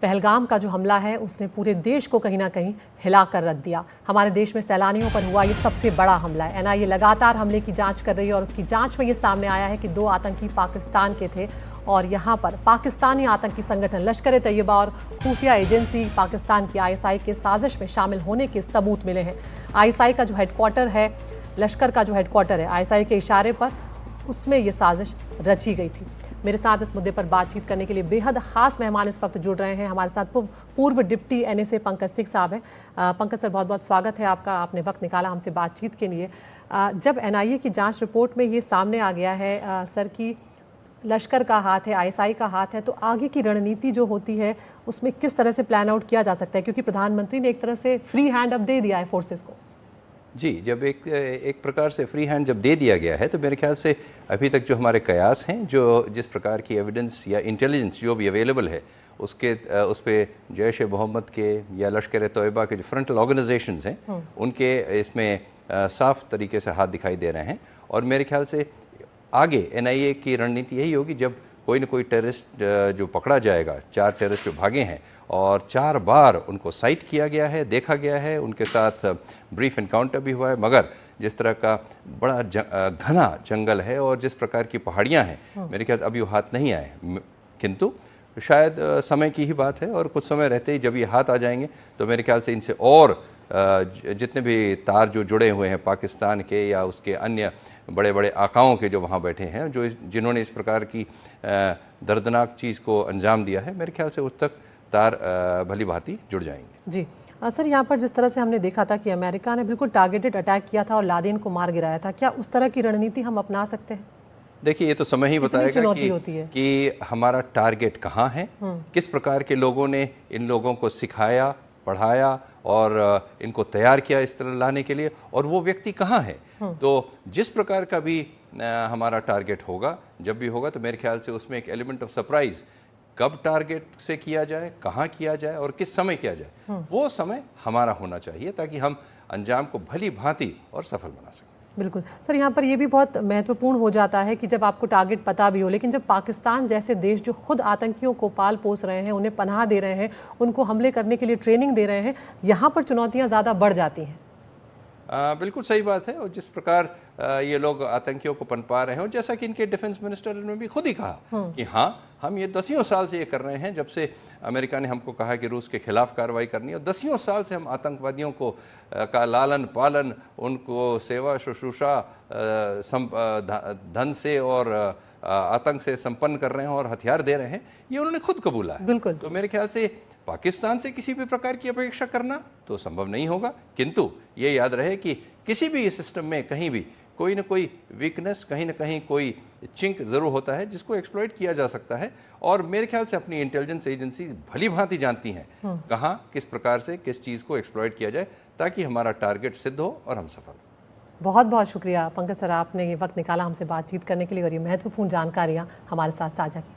पहलगाम का जो हमला है उसने पूरे देश को कहीं ना कहीं हिला कर रख दिया। हमारे देश में सैलानियों पर हुआ ये सबसे बड़ा हमला है। एनआईए लगातार हमले की जांच कर रही है और उसकी जांच में ये सामने आया है कि 2 आतंकी पाकिस्तान के थे और यहाँ पर पाकिस्तानी आतंकी संगठन लश्कर ए तैयबा और खुफिया एजेंसी पाकिस्तान की आईएसआई के साजिश में शामिल होने के सबूत मिले हैं। आईएसआई का जो हेडक्वार्टर है, लश्कर का जो हेडक्वार्टर है, आईएसआई के इशारे पर उसमें ये साजिश रची गई थी। मेरे साथ इस मुद्दे पर बातचीत करने के लिए बेहद खास मेहमान इस वक्त जुड़ रहे हैं। हमारे साथ पूर्व डिप्टी एनएसए पंकज सिंह साहब हैं। पंकज सर, बहुत बहुत स्वागत है आपका, आपने वक्त निकाला हमसे बातचीत के लिए। जब एनआईए की जांच रिपोर्ट में ये सामने आ गया है सर कि लश्कर का हाथ है, आईएसआई का हाथ है, तो आगे की रणनीति जो होती है उसमें किस तरह से प्लान आउट किया जा सकता है, क्योंकि प्रधानमंत्री ने एक तरह से फ्री हैंड अब दे दिया है फोर्सेस को। जी, जब एक प्रकार से फ्री हैंड जब दे दिया गया है तो मेरे ख्याल से अभी तक जो हमारे कयास हैं, जो जिस प्रकार की एविडेंस या इंटेलिजेंस जो भी अवेलेबल है उस पर जैश ए मोहम्मद के या लश्कर ए तैयबा के जो फ्रंटल ऑर्गेनाइजेशंस हैं उनके इसमें साफ तरीके से हाथ दिखाई दे रहे हैं। और मेरे ख्याल से आगे एनआईए की रणनीति यही होगी, जब कोई न कोई टेररिस्ट जो पकड़ा जाएगा, 4 टेररिस्ट जो भागे हैं और 4 बार उनको साइट किया गया है, देखा गया है, उनके साथ ब्रीफ इनकाउंटर भी हुआ है, मगर जिस तरह का बड़ा घना जंगल है और जिस प्रकार की पहाड़ियां हैं, मेरे ख्याल अभी वो हाथ नहीं आए। किंतु शायद समय की ही बात है और कुछ समय रहते ही जब ये हाथ आ जाएंगे तो मेरे ख्याल से इनसे और जितने भी तार जो जुड़े हुए हैं पाकिस्तान के या उसके अन्य बड़े बड़े आकाओं के जो वहाँ बैठे हैं, जो जिन्होंने इस प्रकार की दर्दनाक चीज़ को अंजाम दिया है, मेरे ख्याल से उस तक तार भली भांति जुड़ जाएंगे। जी सर, यहाँ पर जिस तरह से हमने देखा था कि अमेरिका ने बिल्कुल टारगेटेड अटैक किया था और लादेन को मार गिराया था, क्या उस तरह की रणनीति हम अपना सकते हैं? देखिए, ये तो समय ही बताएगा कि हमारा टारगेट कहाँ है, किस प्रकार के लोगों ने इन लोगों को सिखाया, पढ़ाया और इनको तैयार किया इस तरह लाने के लिए, और वो व्यक्ति कहाँ है। तो जिस प्रकार का भी हमारा टारगेट होगा, जब भी होगा, तो मेरे ख्याल से उसमें एक एलिमेंट ऑफ सरप्राइज, कब टारगेट से किया जाए, कहाँ किया जाए और किस समय किया जाए, वो समय हमारा होना चाहिए ताकि हम अंजाम को भली भांति और सफल बना सकें। बिल्कुल सर, यहाँ पर ये भी बहुत महत्वपूर्ण हो जाता है कि जब आपको टारगेट पता भी हो, लेकिन जब पाकिस्तान जैसे देश जो खुद आतंकियों को पाल पोस रहे हैं, उन्हें पनाह दे रहे हैं, उनको हमले करने के लिए ट्रेनिंग दे रहे हैं, यहाँ पर चुनौतियाँ ज़्यादा बढ़ जाती हैं। बिल्कुल सही बात है। और जिस प्रकार ये लोग आतंकियों को पनपा रहे हैं, और जैसा कि इनके डिफेंस मिनिस्टर ने भी खुद ही कहा कि हाँ, हम ये 10 साल से ये कर रहे हैं, जब से अमेरिका ने हमको कहा कि रूस के खिलाफ कार्रवाई करनी है, और 10 साल से हम आतंकवादियों को का लालन पालन, उनको सेवा शुश्रूषा धन से और आतंक से संपन्न कर रहे हैं और हथियार दे रहे हैं, ये उन्होंने खुद कबूला है। बिल्कुल। तो मेरे ख्याल से पाकिस्तान से किसी भी प्रकार की अपेक्षा करना तो संभव नहीं होगा, किंतु ये याद रहे कि किसी भी सिस्टम में कहीं भी कोई न कोई वीकनेस, कहीं न कहीं कोई चिंक ज़रूर होता है जिसको एक्सप्लॉइट किया जा सकता है। और मेरे ख्याल से अपनी इंटेलिजेंस एजेंसी भली भांति जानती हैं कहाँ किस प्रकार से किस चीज़ को एक्सप्लॉइट किया जाए ताकि हमारा टारगेट सिद्ध हो और हम सफल हो। बहुत बहुत शुक्रिया पंकज सर, आपने ये वक्त निकाला हमसे बातचीत करने के लिए और ये महत्वपूर्ण जानकारियाँ हमारे साथ साझा की।